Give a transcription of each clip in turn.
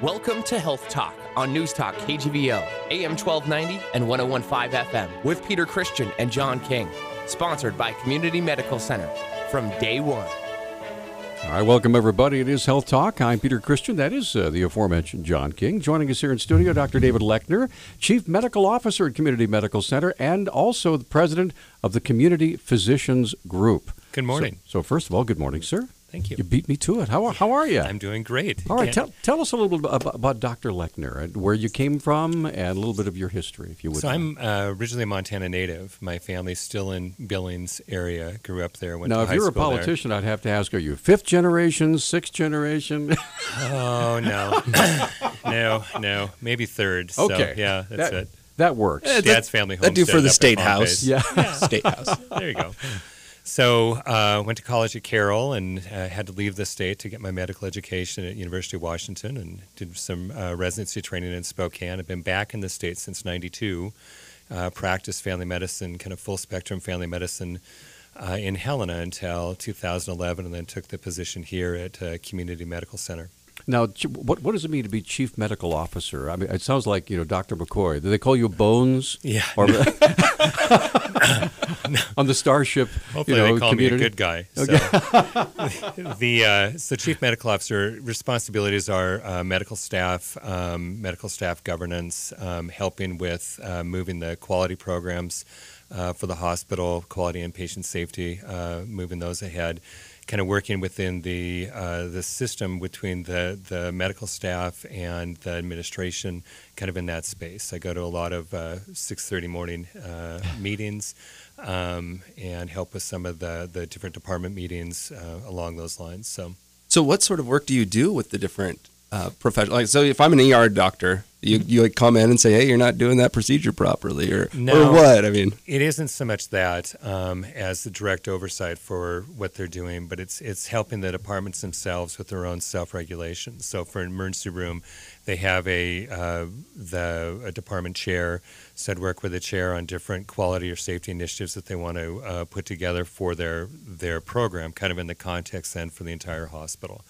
Welcome to Health Talk on Newstalk KGVO, AM 1290 and 101.5 FM with Peter Christian and John King. Sponsored by Community Medical Center from day one. All right, welcome everybody. It is Health Talk. I'm Peter Christian. That is the aforementioned John King. Joining us here in studio, Dr. David Lechner, Chief Medical Officer at Community Medical Center and also the President of the Community Physicians Group. Good morning. So first of all, good morning, sir. Thank you. You beat me to it. How are you? I'm doing great. All right, tell us a little bit about Dr. Lechner, and where you came from, and a little bit of your history, if you would. So I'm originally a Montana native. My family's still in Billings area. Grew up there. Went to high school. Now, if you're a politician, I'd have to ask: are you fifth generation, sixth generation? Oh no, no, maybe third. Okay, so, yeah, that's it. That works. Dad's family home. That do for the state house. Yeah, state house. There you go. So went to college at Carroll and had to leave the state to get my medical education at University of Washington and did some residency training in Spokane. I've been back in the state since '92. Practiced family medicine, kind of full spectrum family medicine in Helena until 2011, and then took the position here at Community Medical Center. Now, what does it mean to be Chief Medical Officer? I mean, it sounds like, Dr. McCoy. Do they call you Bones? Yeah. Or, on the Starship, Hopefully they call community? me a good guy. Okay. So Chief Medical Officer responsibilities are medical staff governance, helping with moving the quality programs for the hospital, quality and patient safety, moving those ahead. Kind of working within the system between the medical staff and the administration, kind of in that space. I go to a lot of 6:30 morning meetings and help with some of the different department meetings along those lines. So what sort of work do you do with the different professionals? Like, so if I'm an ER doctor, you like come in and say, hey, you're not doing that procedure properly, or what? I mean, it isn't so much that as the direct oversight for what they're doing, but it's helping the departments themselves with their own self-regulation. So for an emergency room, they have a department chair, so I'd work with a chair on different quality or safety initiatives that they want to put together for their program, kind of in the context then for the entire hospital.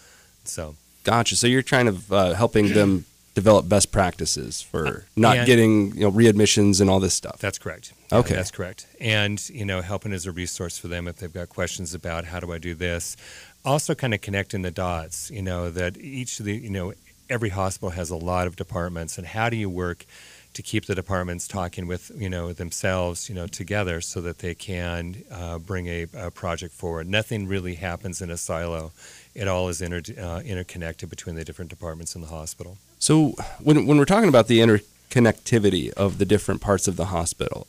So. Gotcha. So you're trying to helping them develop best practices for not getting readmissions and all this stuff. That's correct. Okay, that's correct. And helping as a resource for them if they've got questions about how do I do this. Also, kind of connecting the dots. That each of the every hospital has a lot of departments, and how do you work to keep the departments talking with themselves together so that they can bring a project forward. Nothing really happens in a silo. It all is interconnected between the different departments in the hospital. So when we're talking about the interconnectivity of the different parts of the hospital,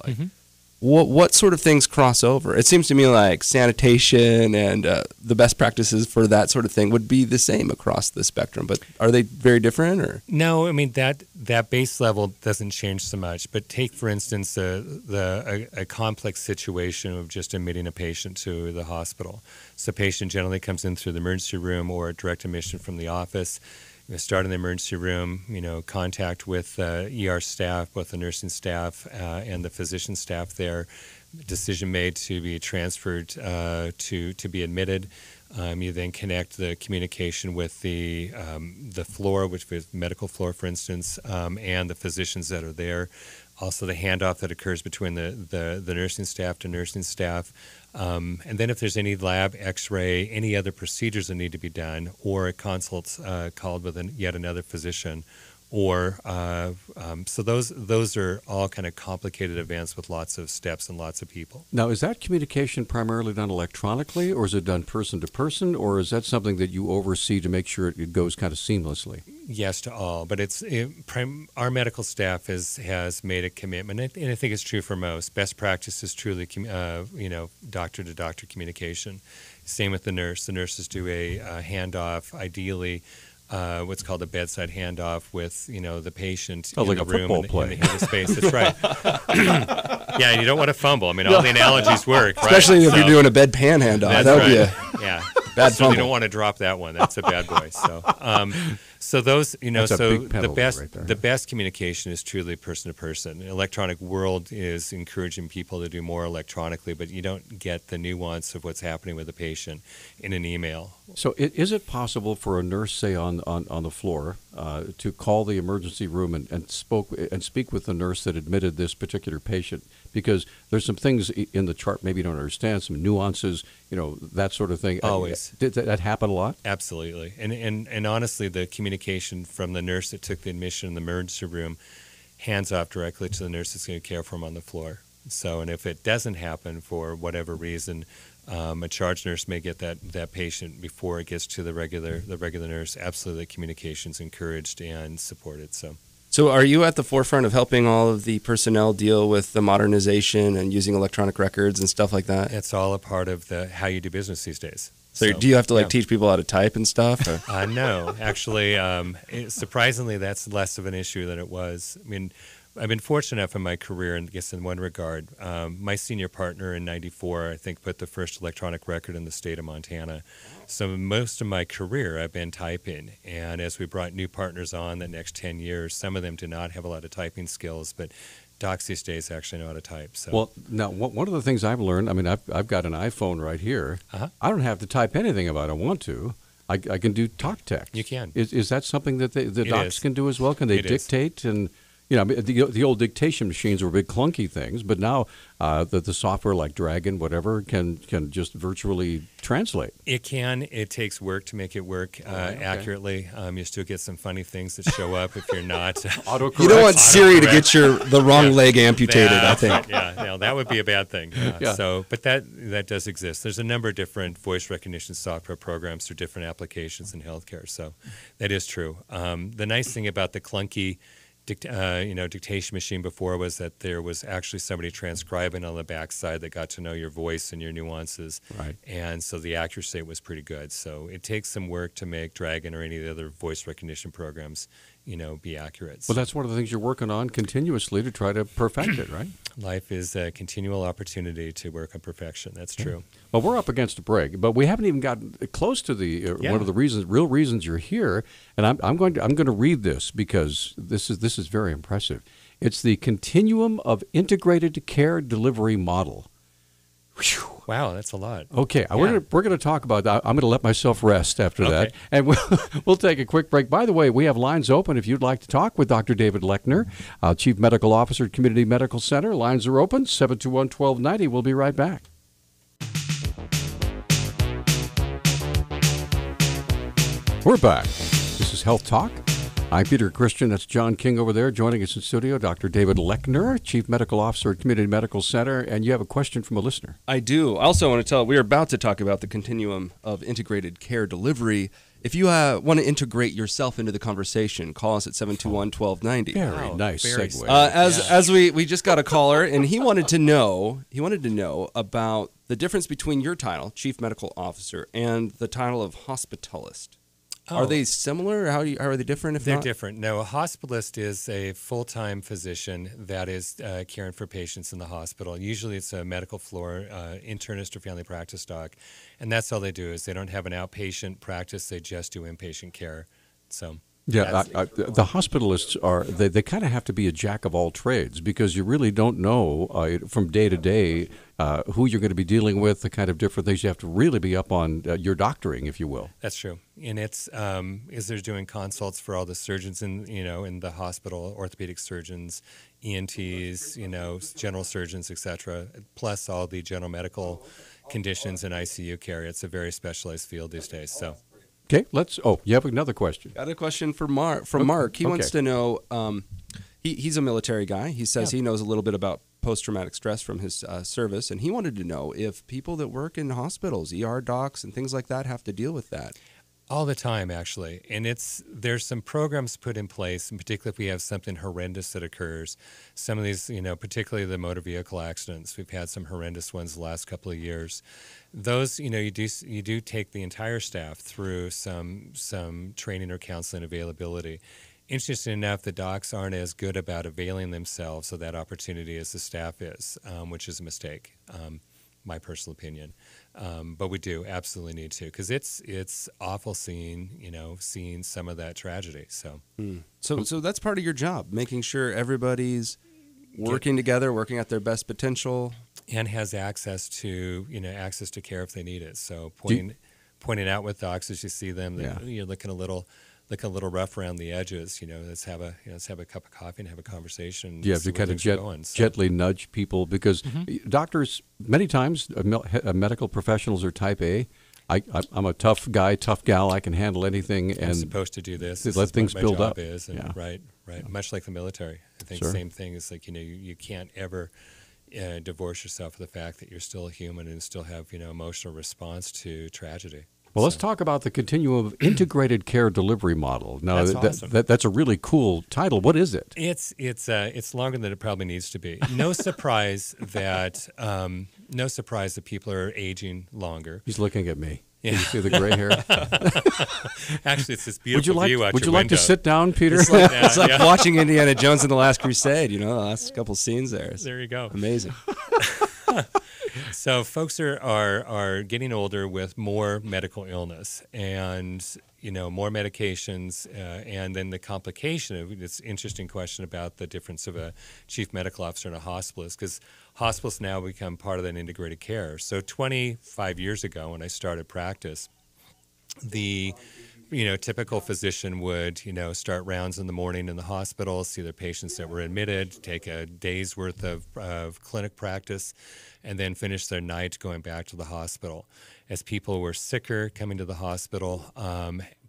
what sort of things cross over? It seems to me like sanitation and the best practices for that sort of thing would be the same across the spectrum, but are they very different? Or no, I mean that base level doesn't change so much. But take, for instance, a complex situation of just admitting a patient to the hospital. So a patient generally comes in through the emergency room or direct admission from the office. Start in the emergency room, contact with ER staff, both the nursing staff and the physician staff there. Decision made to be transferred to be admitted. You then connect the communication with the floor, which is medical floor, for instance, and the physicians that are there. Also, the handoff that occurs between the nursing staff to nursing staff. And then if there's any lab, x-ray, any other procedures that need to be done, or a consult's called with yet another physician, or so those are all kind of complicated events with lots of steps and lots of people. Now, is that communication primarily done electronically, or is it done person to person, or is that something that you oversee to make sure it goes kind of seamlessly? Yes to all, but our medical staff has made a commitment, and I think it's true for most. Best practice is truly, doctor to doctor communication. Same with the nurse. The nurses do a handoff, ideally. What's called a bedside handoff with the patient in like the a room football in the space. That's right. Yeah, and you don't want to fumble. I mean, all the analogies work, especially right? if you're doing a bedpan handoff. That's that would right. be a bad fumble. You don't want to drop that one. That's a bad boy. So those, That's a so big penalty right there. the best communication is truly person to person. The electronic world is encouraging people to do more electronically, but you don't get the nuance of what's happening with the patient in an email. So is it possible for a nurse, say on the floor, to call the emergency room and speak with the nurse that admitted this particular patient? Because there's some things in the chart maybe you don't understand, some nuances, that sort of thing. Always. Did that happen a lot? Absolutely. And honestly, the communication from the nurse that took the admission in the emergency room hands off directly to the nurse that's going to care for him on the floor. So, and if it doesn't happen for whatever reason, a charge nurse may get that patient before it gets to the regular nurse. Absolutely, communication's encouraged and supported. So are you at the forefront of helping all of the personnel deal with the modernization and using electronic records and stuff like that? It's all a part of how you do business these days. So do you have to teach people how to type and stuff? No, actually, surprisingly, that's less of an issue than it was. I mean, I've been fortunate enough in my career, and I guess in one regard, my senior partner in '94, I think, put the first electronic record in the state of Montana. So most of my career, I've been typing, and as we brought new partners on the next 10 years, some of them did not have a lot of typing skills, but docs these days actually know how to type. So. Well, now, one of the things I've learned, I mean, I've got an iPhone right here. I don't have to type anything if I don't want to. I can do talk text. You can. Is that something that the docs can do as well? Can they dictate? And the old dictation machines were big clunky things, but now the software like Dragon, whatever, can just virtually translate. It can. It takes work to make it work accurately. You still get some funny things that show up if you're not. Autocorrect. You don't want Siri to get the wrong leg amputated, I think. Yeah, that would be a bad thing. Yeah. So, but that does exist. There's a number of different voice recognition software programs for different applications in healthcare. So that is true. The nice thing about the clunky dictation machine before was that there was actually somebody transcribing on the backside that got to know your voice and your nuances. Right. And so the accuracy was pretty good. So it takes some work to make Dragon or any of the other voice recognition programs, be accurate. Well, that's one of the things you're working on continuously to try to perfect it, right? Life is a continual opportunity to work on perfection. That's true. Well, we're up against a break, but we haven't even gotten close to the one of the real reasons you're here. And I'm going to read this because this is very impressive. It's the Continuum of Integrated Care Delivery Model. Whew. Wow, that's a lot. Okay, we're going to talk about that. I'm going to let myself rest after that, and we'll take a quick break. By the way, we have lines open if you'd like to talk with Dr. David Lechner, Chief Medical Officer at Community Medical Center. Lines are open, 721-1290. We'll be right back. We're back. This is Health Talk. I'm Peter Christian. That's John King over there. Joining us in studio, Dr. David Lechner, Chief Medical Officer at Community Medical Center. And you have a question from a listener. I do. I also want to tell, we're about to talk about the continuum of integrated care delivery. If you want to integrate yourself into the conversation, call us at 721-1290. Very nice segue. As we just got a caller, and he wanted to know about the difference between your title, Chief Medical Officer, and the title of hospitalist. Are they similar? How are they different? They're different. No, a hospitalist is a full-time physician that is caring for patients in the hospital. Usually it's a medical floor internist or family practice doc, and that's all they do is they don't have an outpatient practice. They just do inpatient care. So. Yeah, the hospitalists they kind of have to be a jack of all trades because you really don't know from day to day who you're going to be dealing with, the kind of different things. You have to really be up on your doctoring, if you will. That's true. And it's they're doing consults for all the surgeons in the hospital, orthopedic surgeons, ENTs, general surgeons, etc., plus all the general medical conditions and ICU care. It's a very specialized field these days. So. Okay, you have another question. Got a question from Mark. He wants to know, he's a military guy. He says he knows a little bit about post-traumatic stress from his service, and he wanted to know if people that work in hospitals, ER docs and things like that, have to deal with that. All the time, actually. And there's some programs put in place, and particularly if we have something horrendous that occurs. Some of these, particularly the motor vehicle accidents, we've had some horrendous ones the last couple of years. Those, you do take the entire staff through some training or counseling availability. Interesting enough, the docs aren't as good about availing themselves of that opportunity as the staff is, which is a mistake, my personal opinion. But we do absolutely need to, because it's awful seeing some of that tragedy. So, so that's part of your job, making sure everybody's working together, working at their best potential, and has access to care if they need it. So pointing out with docs as you see them that you're looking a little rough around the edges. Let's have a cup of coffee and have a conversation. You have to kind of gently nudge people, because doctors, many times medical professionals are type A. I'm a tough guy, tough gal. I can handle anything, and I'm supposed to do this. Let things build up. Right. Much like the military, I think the same thing is like you can't ever divorce yourself from the fact that you're still a human and still have emotional response to tragedy. Well, let's talk about the Continuum of Integrated Care Delivery Model. Now, that's awesome. That's a really cool title. What is it? It's longer than it probably needs to be. No surprise that people are aging longer. He's looking at me. Yeah. Can you see the gray hair? Actually, it's this beautiful view out Would you your like window. to sit down, Peter? It's like watching Indiana Jones and the Last Crusade. The last couple scenes there. There you go. Amazing. So folks are getting older with more medical illness and more medications, and then the complication of this interesting question about the difference of a chief medical officer and a hospitalist, because hospitals now become part of that integrated care. So 25 years ago when I started practice, the typical physician would, start rounds in the morning in the hospital, see their patients that were admitted, take a day's worth of clinic practice, and then finish their night going back to the hospital. As people were sicker coming to the hospital,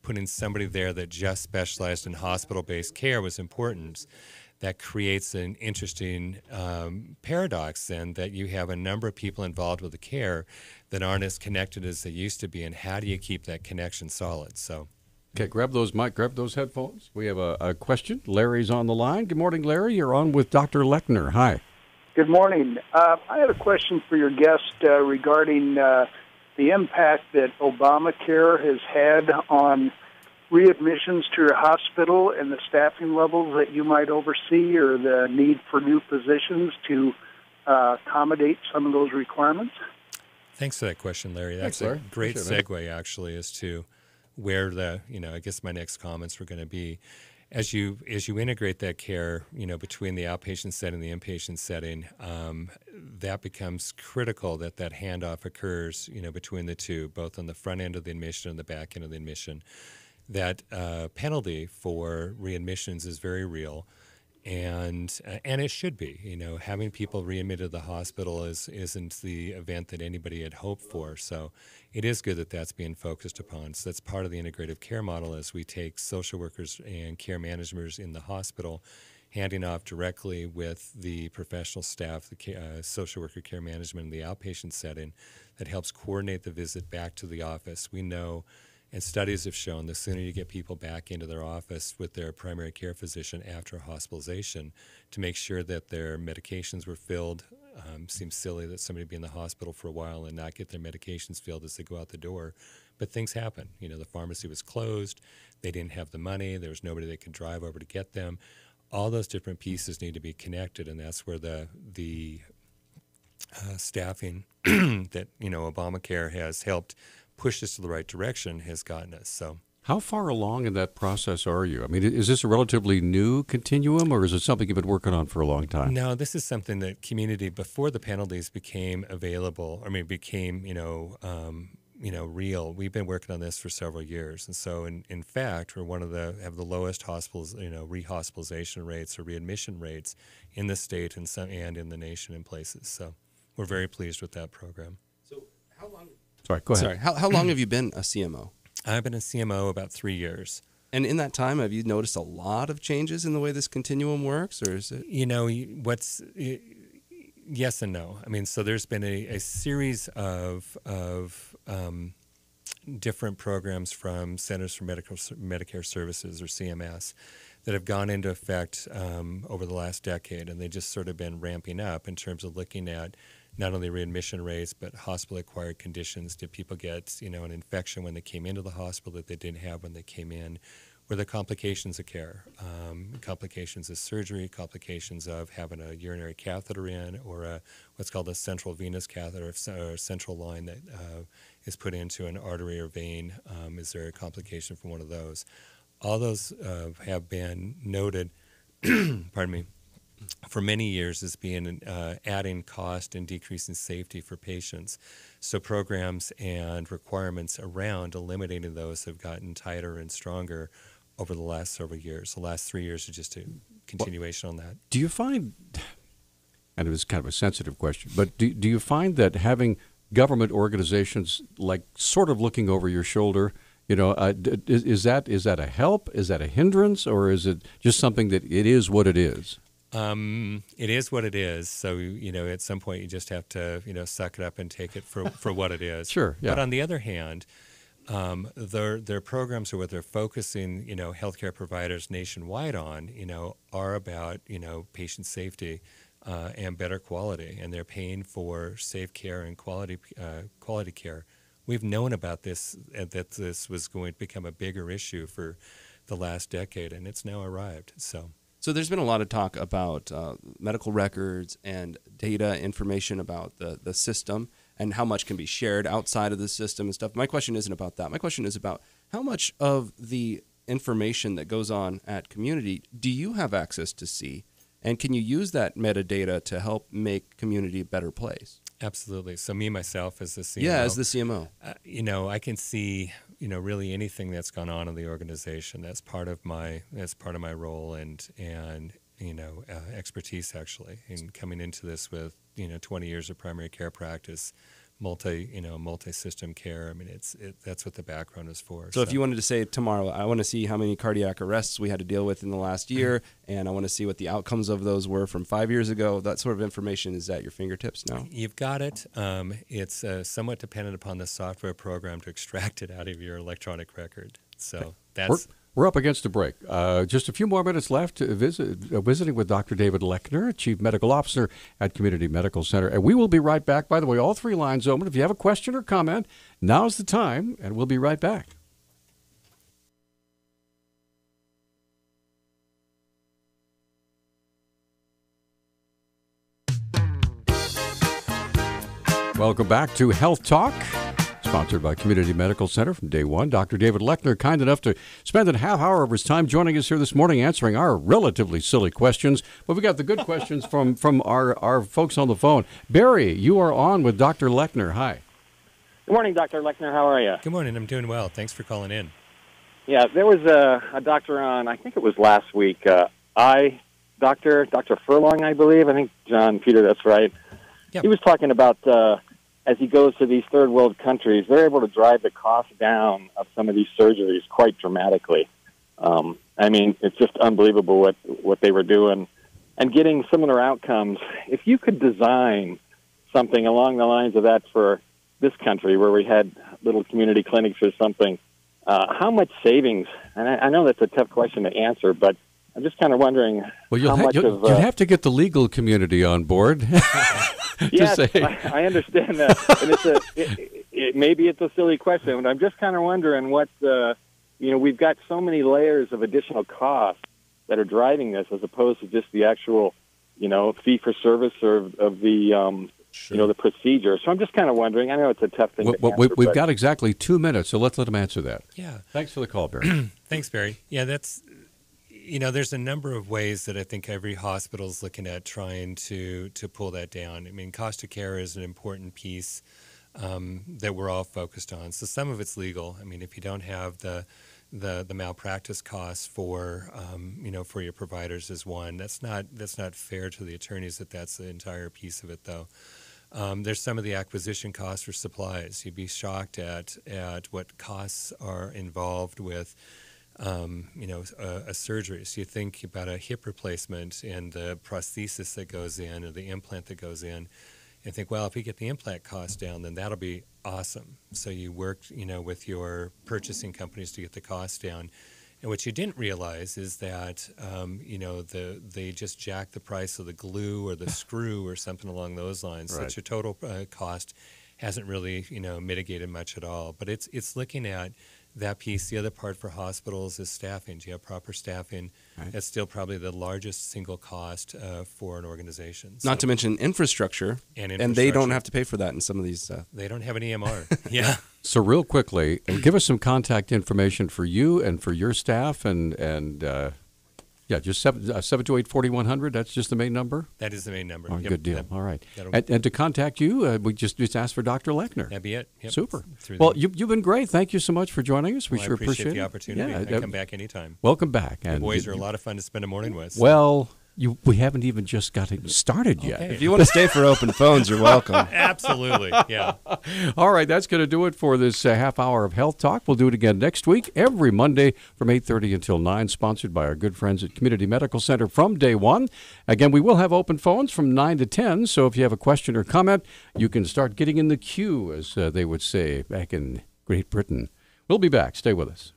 putting somebody there that just specialized in hospital-based care was important. That creates an interesting paradox then, that you have a number of people involved with the care that aren't as connected as they used to be, and how do you keep that connection solid? So, okay, grab those headphones. We have a question. Larry's on the line. Good morning, Larry. You're on with Dr. Lechner. Hi. Good morning. I had a question for your guest regarding the impact that Obamacare has had on readmissions to your hospital and the staffing levels that you might oversee, or the need for new physicians to accommodate some of those requirements? Thanks for that question, Larry. That's a great segue, actually, as to where I guess my next comments were going to be. As you integrate that care, between the outpatient setting and the inpatient setting, that becomes critical that handoff occurs, between the two, both on the front end of the admission and the back end of the admission. That penalty for readmissions is very real, and it should be. Having people readmitted to the hospital isn't the event that anybody had hoped for. So it is good that that's being focused upon. So that's part of the integrative care model, as we take social workers and care managers in the hospital, handing off directly with the professional staff, the social worker care management in the outpatient setting, that helps coordinate the visit back to the office. We know, and studies have shown, the sooner you get people back into their office with their primary care physician after hospitalization to make sure that their medications were filled. Seems silly that somebody would be in the hospital for a while and not get their medications filled as they go out the door. But things happen. The pharmacy was closed. They didn't have the money. There was nobody that could drive over to get them. All those different pieces need to be connected, and that's where the staffing that Obamacare has helped push us to the right direction has gotten us. So, how far along in that process are you? I mean, is this a relatively new continuum, or is it something you've been working on for a long time? No, this is something that community, before the penalties became available, became real. We've been working on this for several years, and so in fact, we're have the lowest rehospitalization rates or readmission rates in the state and in the nation in places. So, we're very pleased with that program. So, how long? Sorry, go ahead. Sorry, how long have you been a CMO? I've been a CMO about 3 years. And in that time, have you noticed a lot of changes in the way this continuum works, or is it? Yes and no. So there's been a series of different programs from Centers for Medicare Services, or CMS, that have gone into effect over the last decade, and they've just sort of been ramping up in terms of looking at not only readmission rates, but hospital-acquired conditions. Did people get, an infection when they came into the hospital that they didn't have when they came in? were the complications of care, complications of surgery, complications of having a urinary catheter in, or what's called a central venous catheter, or a central line that is put into an artery or vein. Is there a complication from one of those? All those have been noted, pardon me, for many years as being adding cost and decreasing safety for patients. So programs and requirements around eliminating those have gotten tighter and stronger over the last several years. The last 3 years is just a continuation on that. Do you find, and it was kind of a sensitive question, but do you find that having government organizations like sort of looking over your shoulder, is that a help? Is that a hindrance? Or is it just something that it is what it is? It is what it is. So, at some point you just have to, suck it up and take it for what it is. Sure, yeah. But on the other hand, their programs, or what they're focusing, healthcare providers nationwide on, are about, patient safety and better quality, and they're paying for safe care and quality care. We've known about this, that this was going to become a bigger issue for the last decade, and it's now arrived. So there's been a lot of talk about medical records and data information about the system and how much can be shared outside of the system and stuff. My question isn't about that. My question is about how much of the information that goes on at Community do you have access to see, and can you use that metadata to help make Community a better place? Absolutely. So me, myself, as the CMO. Yeah, as the CMO. I can see, really anything that's gone on in the organization. That's part of my role and expertise, actually, in coming into this with 20 years of primary care practice, multi-system care. I mean, that's what the background is for. So if you wanted to say tomorrow, I want to see how many cardiac arrests we had to deal with in the last year, and I want to see what the outcomes of those were from 5 years ago, that sort of information is at your fingertips now? You've got it. It's somewhat dependent upon the software program to extract it out of your electronic record. So that's... We're up against a break. Just a few more minutes left to visiting with Dr. David Lechner, Chief Medical Officer at Community Medical Center. And we will be right back. By the way, all three lines open. If you have a question or comment, now's the time, and we'll be right back. Welcome back to Health Talk, sponsored by Community Medical Center from day one. Dr. David Lechner, kind enough to spend a half hour of his time joining us here this morning, answering our relatively silly questions. But we got the good questions from our folks on the phone. Barry, you are on with Dr. Lechner. Hi. Good morning, Dr. Lechner. How are you? Good morning. I'm doing well. Thanks for calling in. Yeah, there was a doctor on, I think it was last week, Dr. Furlong, I believe. I think, John, Peter, that's right. Yep. He was talking about... as he goes to these third world countries, they're able to drive the cost down of some of these surgeries quite dramatically. I mean, it's just unbelievable what they were doing and getting similar outcomes. If you could design something along the lines of that for this country where we had little community clinics or something, how much savings? And I know that's a tough question to answer, but I'm just kind of wondering how much of... You'd have to get the legal community on board. Yes, I understand that. And maybe it's a silly question, but I'm just kind of wondering what, we've got so many layers of additional costs that are driving this as opposed to just the actual, fee for service of the, Sure. the procedure. So I'm just kind of wondering, I know it's a tough thing to answer. We've got exactly 2 minutes, so let's let him answer that. Yeah. Thanks for the call, Barry. Thanks, Barry. Yeah, that's... there's a number of ways that I think every hospital is looking at trying to pull that down. I mean, cost of care is an important piece that we're all focused on. So some of it's legal. I mean, if you don't have the malpractice costs for for your providers is one. That's not fair to the attorneys that's the entire piece of it, though. There's some of the acquisition costs for supplies. You'd be shocked at what costs are involved with a surgery. So you think about a hip replacement and the prosthesis that goes in or the implant that goes in and think, well, if we get the implant cost down, then that'll be awesome. So you worked, with your purchasing companies to get the cost down. And what you didn't realize is that, they just jacked the price of the glue or the screw or something along those lines. Right. So that your total cost hasn't really, mitigated much at all. But it's looking at that piece. The other part for hospitals is staffing. Do you have proper staffing? Right. That's still probably the largest single cost for an organization. Not to mention infrastructure, and they don't have to pay for that in some of these. They don't have an EMR. Yeah. So real quickly, give us some contact information for you and for your staff, and just 728-4100. That's just the main number. That is the main number. Oh, Yep. good deal. All right. And to contact you, we just ask for Dr. Lechner. That'd be it. Yep. Super. Well, you've been great. Thank you so much for joining us. We sure I appreciate the it. opportunity. Yeah, I come back anytime. Welcome back. The and boys are a lot of fun to spend a morning with. Well, we haven't even just gotten started yet. If you want to stay for open phones, you're welcome. Absolutely, yeah. All right, that's going to do it for this half hour of Health Talk. We'll do it again next week, every Monday from 8:30 until 9, sponsored by our good friends at Community Medical Center from day one. Again, we will have open phones from 9 to 10, so if you have a question or comment, you can start getting in the queue, as they would say back in Great Britain. We'll be back. Stay with us.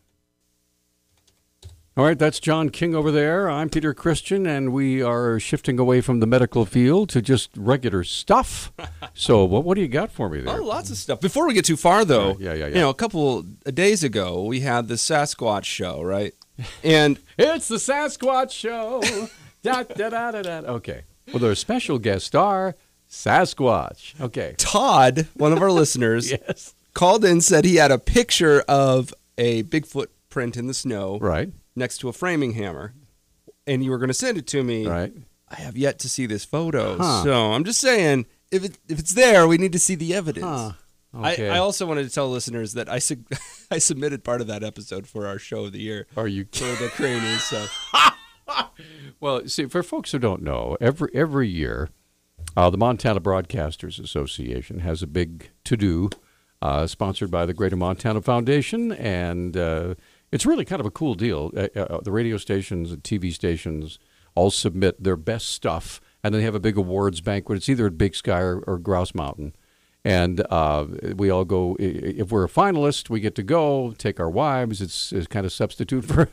All right, that's John King over there. I'm Peter Christian, and we are shifting away from the medical field to just regular stuff. So what do you got for me there? Oh, lots of stuff. Before we get too far, though, Yeah. you know, a couple of days ago, we had the Sasquatch show, right? And It's the Sasquatch Show. Da, da, da, da, da. Okay. Well, their special guest star, Sasquatch. Okay. Todd, one of our listeners, Yes. called in, said he had a picture of a Bigfoot print in the snow Right. next to a framing hammer, and you were going to send it to me. Right. I have yet to see this photo, Huh. so I'm just saying, if it's there, we need to see the evidence. Huh. Okay. I also wanted to tell listeners that I submitted part of that episode for our show of the year Are you for the Cranies. So Well, see, for folks who don't know, every year, the Montana Broadcasters Association has a big to-do sponsored by the Greater Montana Foundation, and it's really kind of a cool deal. The radio stations and TV stations all submit their best stuff, and then they have a big awards banquet. It's either at Big Sky or Grouse Mountain. And we all go, if we're a finalist, we get to go, take our wives. It's kind of substitute for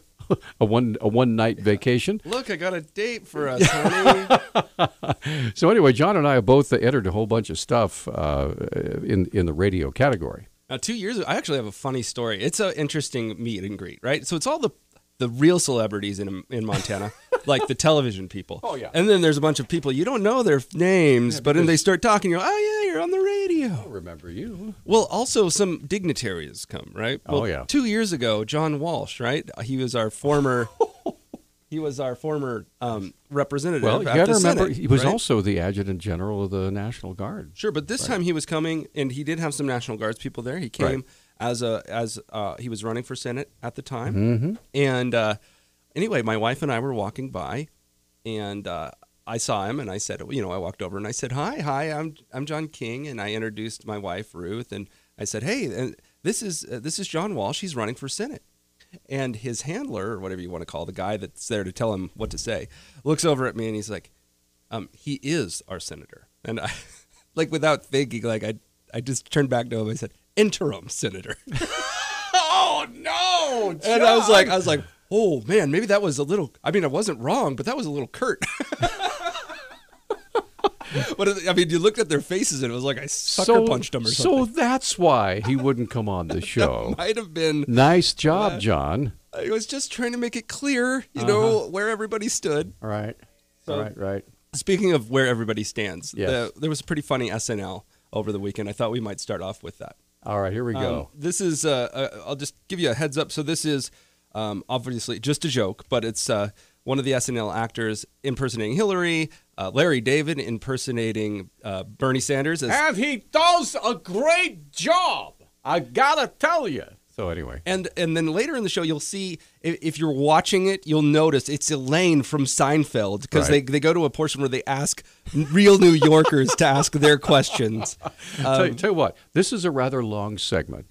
a one-night vacation. look, I got a date for us, honey. So anyway, John and I have both entered a whole bunch of stuff in the radio category. Now, 2 years ago, I actually have a funny story. It's an interesting meet and greet, right? So it's all the real celebrities in Montana, like the television people. Oh, yeah. And then there's a bunch of people, you don't know their names, but then they start talking, you go, oh, yeah, you're on the radio. I remember you. Well, also some dignitaries come, right? Oh, Well, yeah. 2 years ago, John Walsh, right? He was our former representative. Well, you at got to the remember, Senate, he was right? also the adjutant general of the National Guard. Sure, but this time he was coming, and he did have some National Guards people there. He came as he was running for Senate at the time, Mm-hmm. and anyway, my wife and I were walking by, and I saw him, and I said, I walked over and I said, "Hi, I'm John King," and I introduced my wife Ruth, and I said, "Hey, and this is John Walsh. He's running for Senate." And his handler, or whatever you want to call the guy that's there to tell him what to say, looks over at me and he's like, "He is our senator." And I, like without thinking, like I just turned back to him. I said, "Interim senator." Oh, no, John. And I was like, oh man, maybe that was a little. I mean, I wasn't wrong, but that was a little curt. But I mean, you looked at their faces and it was like I sucker punched them or something. So that's why he wouldn't come on the show. That might have been. Nice job, John. I was just trying to make it clear, where everybody stood. All right. So- Right. Speaking of where everybody stands, Yes. there was a pretty funny SNL over the weekend. I thought we might start off with that. All right, here we go. This is, I'll just give you a heads up. So this is obviously just a joke, but it's one of the SNL actors impersonating Hillary, Larry David impersonating Bernie Sanders. And he does a great job. I gotta tell you. So anyway. And then later in the show, you'll see, if you're watching it, you'll notice it's Elaine from Seinfeld, because Right. they go to a portion where they ask real New Yorkers to ask their questions. Tell you what, this is a rather long segment.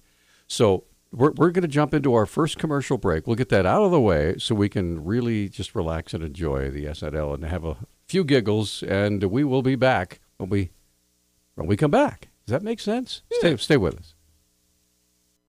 So we're going to jump into our first commercial break. We'll get that out of the way so we can really just relax and enjoy the SNL and have a few giggles, and we will be back when we come back. Does that make sense? Yeah. Stay with us.